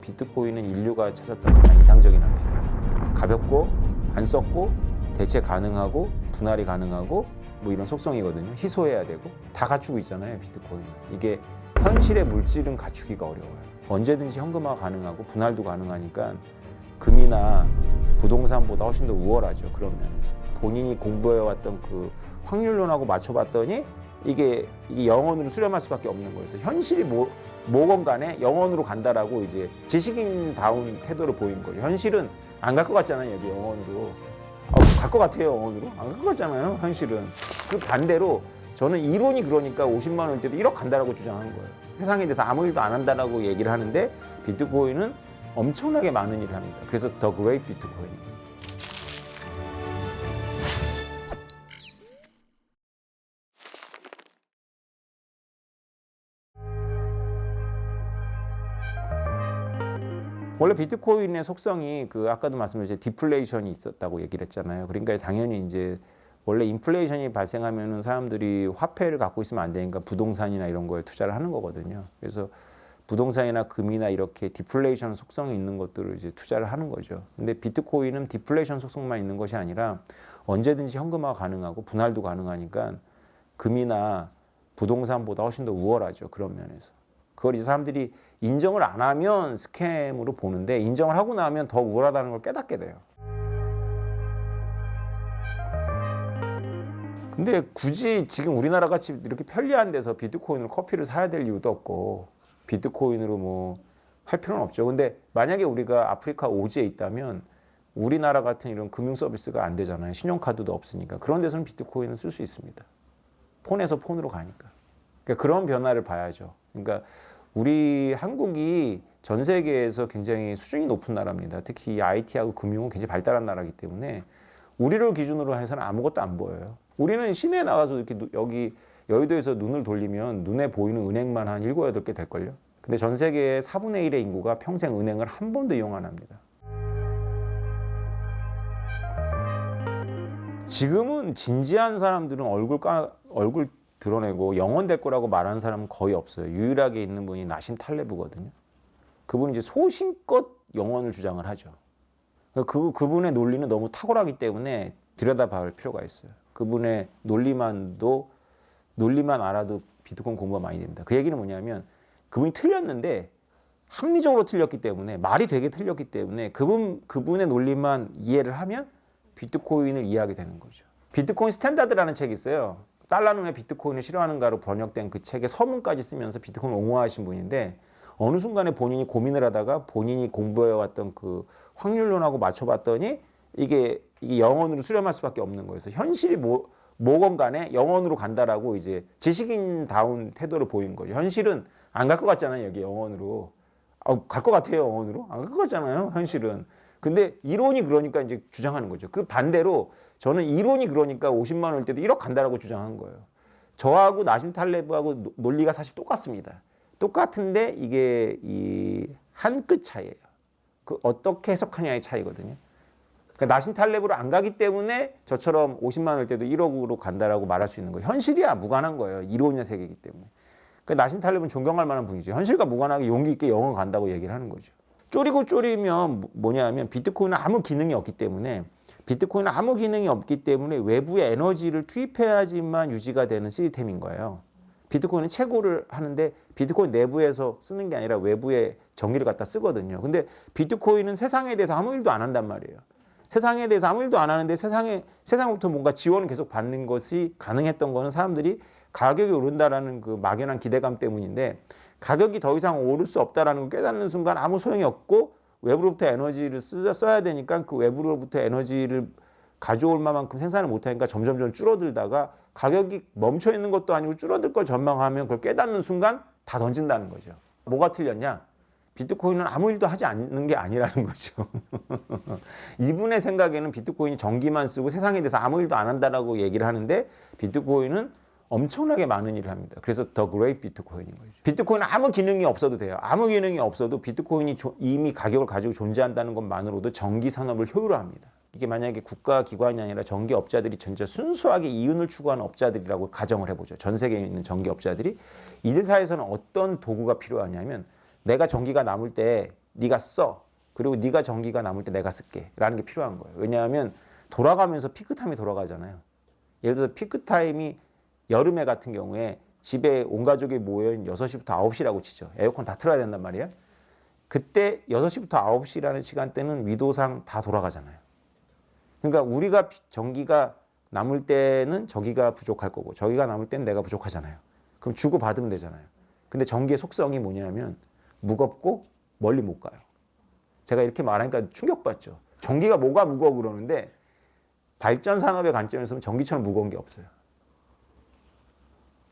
비트코인은 인류가 찾았던 가장 이상적인 화폐다. 가볍고 안 썩고 대체 가능하고 분할이 가능하고 뭐 이런 속성이거든요. 희소해야 되고 다 갖추고 있잖아요, 비트코인. 이게 현실의 물질은 갖추기가 어려워요. 언제든지 현금화 가능하고 분할도 가능하니까 금이나 부동산보다 훨씬 더 우월하죠. 그런 면에서. 본인이 공부해왔던 그 확률론하고 맞춰봤더니 이게 0원으로 수렴할 수밖에 없는 거예요. 그래서 현실이 뭐건 간에 0원으로 간다라고 이제 지식인다운 태도를 보인 거죠. 현실은 안 갈 것 같잖아요, 여기 0원으로. 갈 것 같아요, 0원으로? 안 갈 것 같잖아요, 현실은. 그 반대로 저는 이론이 그러니까 50만 원일 때도 1억 간다라고 주장하는 거예요. 세상에 대해서 아무 일도 안 한다라고 얘기를 하는데 비트코인은 엄청나게 많은 일을 합니다. 그래서 더 그레이트 비트코인. 원래 비트코인의 속성이 아까도 말씀드렸죠, 디플레이션이 있었다고 얘기를 했잖아요. 그러니까 당연히 이제 원래 인플레이션이 발생하면은 사람들이 화폐를 갖고 있으면 안 되니까 부동산이나 이런 거에 투자를 하는 거거든요. 그래서 부동산이나 금이나 이렇게 디플레이션 속성이 있는 것들을 이제 투자를 하는 거죠. 근데 비트코인은 디플레이션 속성만 있는 것이 아니라 언제든지 현금화 가능하고 분할도 가능하니까 금이나 부동산보다 훨씬 더 우월하죠. 그런 면에서. 그걸 이제 사람들이 인정을 안 하면 스캠으로 보는데 인정을 하고 나면 더 우월하다는 걸 깨닫게 돼요. 근데 굳이 지금 우리나라 같이 이렇게 편리한 데서 비트코인으로 커피를 사야 될 이유도 없고 비트코인으로 뭐 할 필요는 없죠. 근데 만약에 우리가 아프리카 오지에 있다면 우리나라 같은 이런 금융 서비스가 안 되잖아요. 신용카드도 없으니까. 그런 데서는 비트코인을 쓸 수 있습니다. 폰에서 폰으로 가니까. 그러니까 그런 변화를 봐야죠. 그러니까 우리 한국이 전 세계에서 굉장히 수준이 높은 나라입니다. 특히 이 IT하고 금융은 굉장히 발달한 나라이기 때문에 우리를 기준으로 해서는 아무것도 안 보여요. 우리는 시내에 나가서 이렇게 여기 여의도에서 눈을 돌리면 눈에 보이는 은행만 한 7, 8개 될걸요. 근데 전 세계의 4분의 1의 인구가 평생 은행을 한 번도 이용 안 합니다. 지금은 진지한 사람들은 얼굴 드러내고 영원 될 거라고 말하는 사람은 거의 없어요. 유일하게 있는 분이 나심 탈레브거든요. 그분이 이제 소신껏 영원을 주장을 하죠. 그분의 논리는 너무 탁월하기 때문에 들여다볼 필요가 있어요. 그분의 논리만 알아도 비트코인 공부가 많이 됩니다. 그 얘기는 뭐냐면 그분이 틀렸는데 합리적으로 틀렸기 때문에 말이 되게 틀렸기 때문에 그분의 논리만 이해를 하면 비트코인을 이해하게 되는 거죠. 비트코인 스탠다드라는 책이 있어요. 달러는 왜 비트코인을 싫어하는가로 번역된 그 책의 서문까지 쓰면서 비트코인을 옹호하신 분인데 어느 순간에 본인이 고민을 하다가 본인이 공부해왔던 그 확률론하고 맞춰봤더니 이게 0원으로 수렴할 수밖에 없는 거예요. 그래서 현실이 뭐건 간에 0원으로 간다라고 이제 지식인다운 태도를 보인 거죠. 현실은 안 갈 것 같잖아요, 여기 0원으로. 갈 것 같아요, 0원으로? 안 갈 것 같잖아요, 현실은. 근데 이론이 그러니까 이제 주장하는 거죠. 그 반대로 저는 이론이 그러니까 50만 원일 때도 1억 간다라고 주장한 거예요. 저하고 나심 탈레브하고 논리가 사실 똑같습니다. 똑같은데 이게 이 한 끗 차이예요. 그 어떻게 해석하냐의 차이거든요. 그러니까 나심 탈레브로 안 가기 때문에 저처럼 50만 원일 때도 1억으로 간다라고 말할 수 있는 거예요. 현실이야 무관한 거예요. 이론의 세계이기 때문에. 그러니까 나심 탈레브는 존경할 만한 분이죠. 현실과 무관하게 용기 있게 영어 간다고 얘기를 하는 거죠. 쪼리면 뭐냐면 비트코인은 아무 기능이 없기 때문에 외부의 에너지를 투입해야지만 유지가 되는 시스템인 거예요. 비트코인은 채굴을 하는데 비트코인 내부에서 쓰는 게 아니라 외부에 전기를 갖다 쓰거든요. 근데 비트코인은 세상에 대해서 아무 일도 안 한단 말이에요. 세상에 대해서 아무 일도 안 하는데 세상부터 뭔가 지원을 계속 받는 것이 가능했던 거는 사람들이 가격이 오른다라는 그 막연한 기대감 때문인데 가격이 더 이상 오를 수 없다라는 걸 깨닫는 순간 아무 소용이 없고 외부로부터 에너지를 써야 되니까 그 외부로부터 에너지를 가져올 만큼 생산을 못하니까 점점 줄어들다가 가격이 멈춰 있는 것도 아니고 줄어들 걸 전망하면 그걸 깨닫는 순간 다 던진다는 거죠. 뭐가 틀렸냐? 비트코인은 아무 일도 하지 않는 게 아니라는 거죠. 이분의 생각에는 비트코인이 전기만 쓰고 세상에 대해서 아무 일도 안 한다라고 얘기를 하는데 비트코인은 엄청나게 많은 일을 합니다. 그래서 더 그레이트 비트코인인 거죠. 비트코인은 아무 기능이 없어도 돼요. 아무 기능이 없어도 비트코인이 이미 가격을 가지고 존재한다는 것만으로도 전기 산업을 효율화합니다. 이게 만약에 국가기관이 아니라 전기업자들이 진짜 순수하게 이윤을 추구하는 업자들이라고 가정을 해보죠. 전 세계에 있는 전기업자들이 이들 사이에서는 어떤 도구가 필요하냐면 내가 전기가 남을 때 네가 써. 그리고 네가 전기가 남을 때 내가 쓸게 라는 게 필요한 거예요. 왜냐하면 돌아가면서 피크타임이 돌아가잖아요. 예를 들어서 피크타임이 여름에 같은 경우에 집에 온 가족이 모여있는 6시부터 9시라고 치죠. 에어컨 다 틀어야 된단 말이에요. 그때 6시부터 9시라는 시간대는 위도상 다 돌아가잖아요. 그러니까 우리가 전기가 남을 때는 저기가 부족할 거고 저기가 남을 때는 내가 부족하잖아요. 그럼 주고 받으면 되잖아요. 근데 전기의 속성이 뭐냐면 무겁고 멀리 못 가요. 제가 이렇게 말하니까 충격받죠. 전기가 뭐가 무거워 그러는데 발전 산업의 관점에서는 전기처럼 무거운 게 없어요.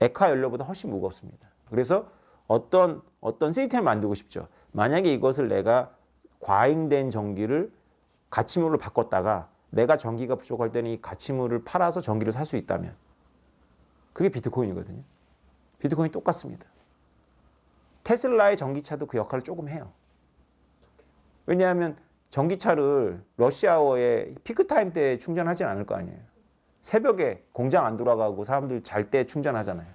액화 연료보다 훨씬 무겁습니다. 그래서 어떤 시스템을 만들고 싶죠. 만약에 이것을 내가 과잉된 전기를 가치물로 바꿨다가 내가 전기가 부족할 때는 이 가치물을 팔아서 전기를 살 수 있다면 그게 비트코인이거든요. 비트코인이 똑같습니다. 테슬라의 전기차도 그 역할을 조금 해요. 왜냐하면 전기차를 러시아워에 피크타임 때 충전하진 않을 거 아니에요. 새벽에 공장 안 돌아가고 사람들 잘 때 충전하잖아요.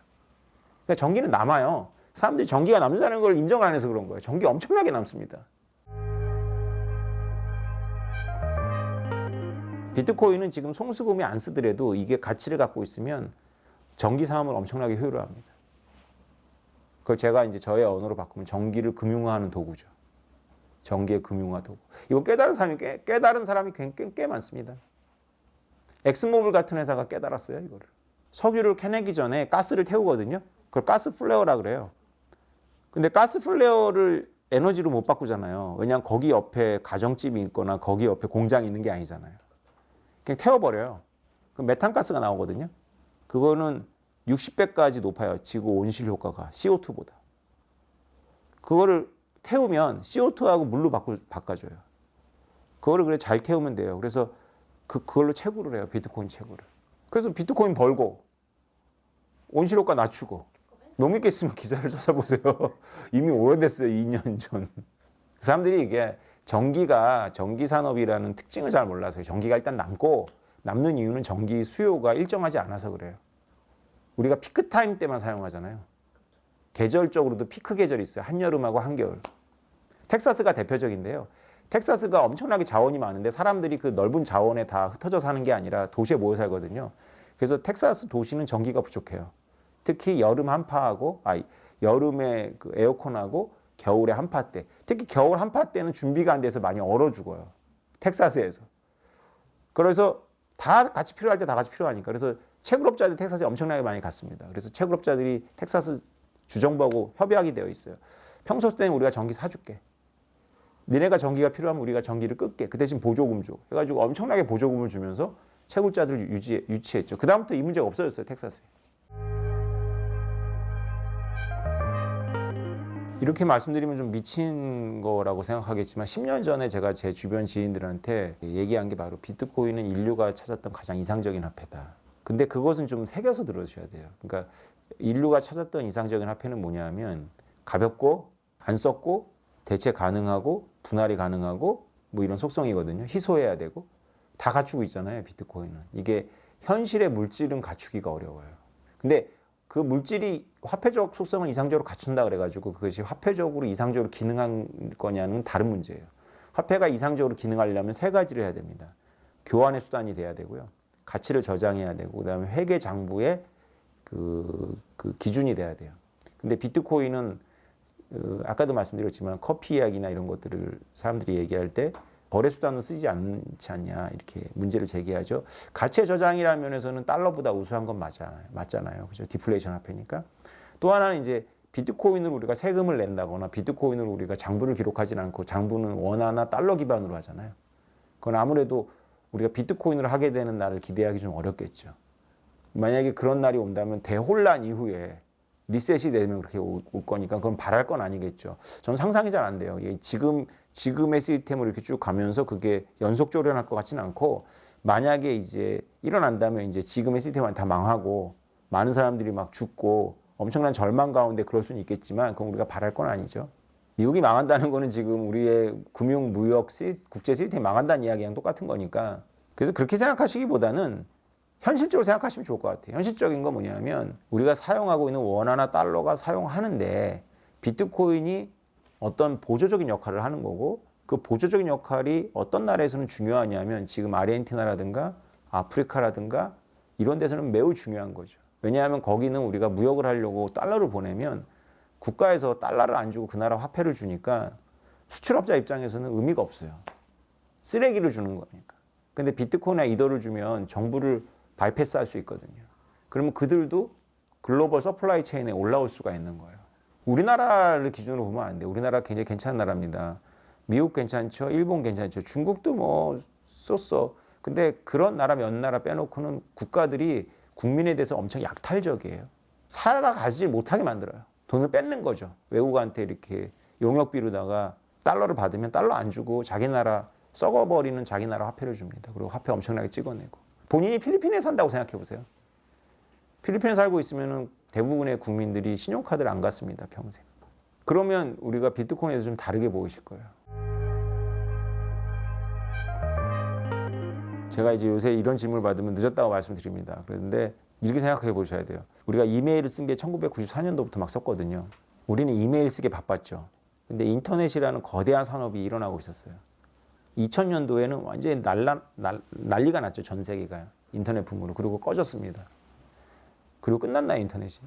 그러니까 전기는 남아요. 사람들이 전기가 남는다는 걸 인정 안 해서 그런 거예요. 전기 엄청나게 남습니다. 비트코인은 지금 송수금이 안 쓰더라도 이게 가치를 갖고 있으면 전기 사업을 엄청나게 효율화합니다. 그걸 제가 이제 저의 언어로 바꾸면 전기를 금융화하는 도구죠. 전기의 금융화 도구. 이거 깨달은 사람이 꽤 많습니다. 엑스모빌 같은 회사가 깨달았어요, 이거를. 석유를 캐내기 전에 가스를 태우거든요. 그걸 가스 플레어라 그래요. 근데 가스 플레어를 에너지로 못 바꾸잖아요. 왜냐하면 거기 옆에 가정집이 있거나 거기 옆에 공장이 있는 게 아니잖아요. 그냥 태워버려요. 그럼 메탄가스가 나오거든요. 그거는 60배까지 높아요. 지구 온실 효과가 CO2보다. 그거를 태우면 CO2하고 물로 바꿔줘요. 그거를 그래 잘 태우면 돼요. 그래서 그걸로 채굴을 해요. 비트코인 채굴을. 그래서 비트코인 벌고 온실 효과 낮추고 못 믿겠으면 기사를 찾아보세요. 이미 오래됐어요. 2년 전. 사람들이 이게 전기 산업이라는 특징을 잘 몰라서요. 전기가 일단 남는 이유는 전기 수요가 일정하지 않아서 그래요. 우리가 피크타임 때만 사용하잖아요. 계절적으로도 피크 계절이 있어요. 한여름하고 한겨울. 텍사스가 대표적인데요. 텍사스가 엄청나게 자원이 많은데 사람들이 그 넓은 자원에 다 흩어져 사는 게 아니라 도시에 모여 살거든요. 그래서 텍사스 도시는 전기가 부족해요. 특히 여름에 그 에어컨하고 겨울에 한파 때. 특히 겨울 한파 때는 준비가 안 돼서 많이 얼어 죽어요. 텍사스에서. 그래서 다 같이 필요할 때 다 같이 필요하니까. 그래서 채굴업자들이 텍사스에 엄청나게 많이 갔습니다. 그래서 채굴업자들이 텍사스 주정부하고 협약이 되어 있어요. 평소 때는 우리가 전기 사줄게. 니네가 전기가 필요하면 우리가 전기를 끌게. 그 대신 보조금 줘. 해가지고 엄청나게 보조금을 주면서 채굴자들을 유치했죠. 그 다음부터 이 문제가 없어졌어요. 텍사스에. 이렇게 말씀드리면 좀 미친 거라고 생각하겠지만 10년 전에 제가 제 주변 지인들한테 얘기한 게 바로 비트코인은 인류가 찾았던 가장 이상적인 화폐다. 근데 그것은 좀 새겨서 들어주셔야 돼요. 그러니까 인류가 찾았던 이상적인 화폐는 뭐냐면 가볍고 안 썩고 대체 가능하고 분할이 가능하고 뭐 이런 속성이거든요. 희소해야 되고 다 갖추고 있잖아요. 비트코인은. 이게 현실의 물질은 갖추기가 어려워요. 근데 그 물질이 화폐적 속성을 이상적으로 갖춘다 그래가지고 그것이 화폐적으로 이상적으로 기능한 거냐는 다른 문제예요. 화폐가 이상적으로 기능하려면 세 가지를 해야 됩니다. 교환의 수단이 돼야 되고요. 가치를 저장해야 되고 그다음에 회계 장부의 그 기준이 돼야 돼요. 근데 비트코인은 아까도 말씀드렸지만 커피 이야기나 이런 것들을 사람들이 얘기할 때 거래 수단으로 쓰지 않지 않냐 이렇게 문제를 제기하죠. 가치의 저장이라는 면에서는 달러보다 우수한 건 맞잖아요. 그죠? 디플레이션 화폐니까. 또 하나는 이제 비트코인으로 우리가 세금을 낸다거나 비트코인으로 우리가 장부를 기록하지 않고 장부는 원화나 달러 기반으로 하잖아요. 그건 아무래도 우리가 비트코인으로 하게 되는 날을 기대하기 좀 어렵겠죠. 만약에 그런 날이 온다면 대혼란 이후에 리셋이 되면 그렇게 올 거니까 그건 바랄 건 아니겠죠. 저는 상상이 잘 안 돼요. 지금의 시스템으로 이렇게 쭉 가면서 그게 연속적으로 일어날 것 같지는 않고 만약에 이제 일어난다면 이제 지금의 시스템은 다 망하고 많은 사람들이 막 죽고 엄청난 절망 가운데 그럴 수는 있겠지만 그건 우리가 바랄 건 아니죠. 미국이 망한다는 거는 지금 우리의 금융, 무역, 국제 시스템이 망한다는 이야기랑 똑같은 거니까 그래서 그렇게 생각하시기보다는 현실적으로 생각하시면 좋을 것 같아요. 현실적인 건 뭐냐면 우리가 사용하고 있는 원화나 달러가 사용하는데 비트코인이 어떤 보조적인 역할을 하는 거고 그 보조적인 역할이 어떤 나라에서는 중요하냐면 지금 아르헨티나라든가 아프리카라든가 이런 데서는 매우 중요한 거죠. 왜냐하면 거기는 우리가 무역을 하려고 달러를 보내면 국가에서 달러를 안 주고 그 나라 화폐를 주니까 수출업자 입장에서는 의미가 없어요. 쓰레기를 주는 거니까. 근데 비트코인이나 이더를 주면 정부를 바이패스할 수 있거든요. 그러면 그들도 글로벌 서플라이 체인에 올라올 수가 있는 거예요. 우리나라를 기준으로 보면 안 돼요. 우리나라 굉장히 괜찮은 나라입니다. 미국 괜찮죠. 일본 괜찮죠. 중국도 뭐 쏘쏘. 근데 그런 나라 몇 나라 빼놓고는 국가들이 국민에 대해서 엄청 약탈적이에요. 살아가지 못하게 만들어요. 돈을 뺏는 거죠. 외국한테 이렇게 용역비로다가 달러를 받으면 달러 안 주고 자기 나라 썩어버리는 자기 나라 화폐를 줍니다. 그리고 화폐 엄청나게 찍어내고. 본인이 필리핀에 산다고 생각해 보세요. 필리핀에 살고 있으면 대부분의 국민들이 신용카드를 안 갖습니다. 평생. 그러면 우리가 비트코인에서 좀 다르게 보이실 거예요. 제가 이제 요새 이런 질문을 받으면 늦었다고 말씀드립니다. 그런데 이렇게 생각해 보셔야 돼요. 우리가 이메일을 쓴 게 1994년도부터 막 썼거든요. 우리는 이메일 쓰기 바빴죠. 근데 인터넷이라는 거대한 산업이 일어나고 있었어요. 2000년도에는 완전히 난리가 났죠. 전 세계가. 인터넷 붐으로. 그리고 꺼졌습니다. 그리고 끝났나요, 인터넷이?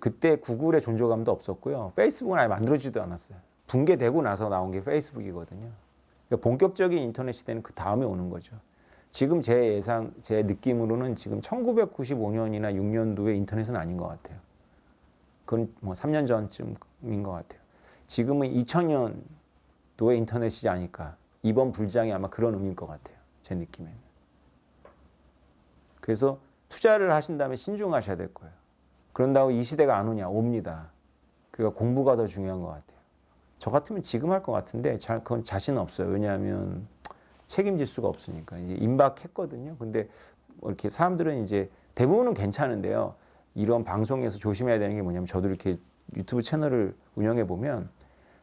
그때 구글의 존재감도 없었고요. 페이스북은 아예 만들어지지도 않았어요. 붕괴되고 나서 나온 게 페이스북이거든요. 그러니까 본격적인 인터넷 시대는 그 다음에 오는 거죠. 지금 제 예상, 제 느낌으로는 지금 1995년이나 6년도의 인터넷은 아닌 것 같아요. 그건 뭐 3년 전쯤인 것 같아요. 지금은 2000년도의 인터넷이지 않을까. 이번 불장이 아마 그런 의미일 것 같아요. 제 느낌에는. 그래서 투자를 하신다면 신중하셔야 될 거예요. 그런다고 이 시대가 안 오냐? 옵니다. 그러니까 공부가 더 중요한 것 같아요. 저 같으면 지금 할 것 같은데 그건 자신 없어요. 왜냐하면 책임질 수가 없으니까. 이제 임박했거든요. 근데 이렇게 사람들은 이제 대부분은 괜찮은데요. 이런 방송에서 조심해야 되는 게 뭐냐면 저도 이렇게 유튜브 채널을 운영해 보면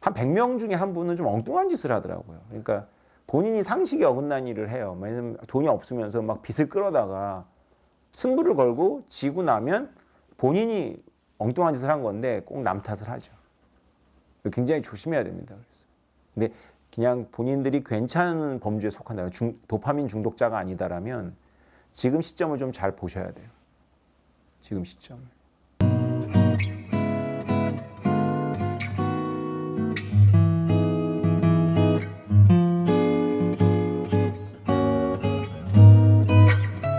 한 100명 중에 한 분은 좀 엉뚱한 짓을 하더라고요. 그러니까 본인이 상식에 어긋난 일을 해요. 왜냐면 돈이 없으면서 막 빚을 끌어다가 승부를 걸고 지고 나면 본인이 엉뚱한 짓을 한 건데 꼭 남 탓을 하죠. 굉장히 조심해야 됩니다. 그래서. 근데 그냥 본인들이 괜찮은 범주에 속한다. 도파민 중독자가 아니다라면 지금 시점을 좀 잘 보셔야 돼요. 지금 시점을.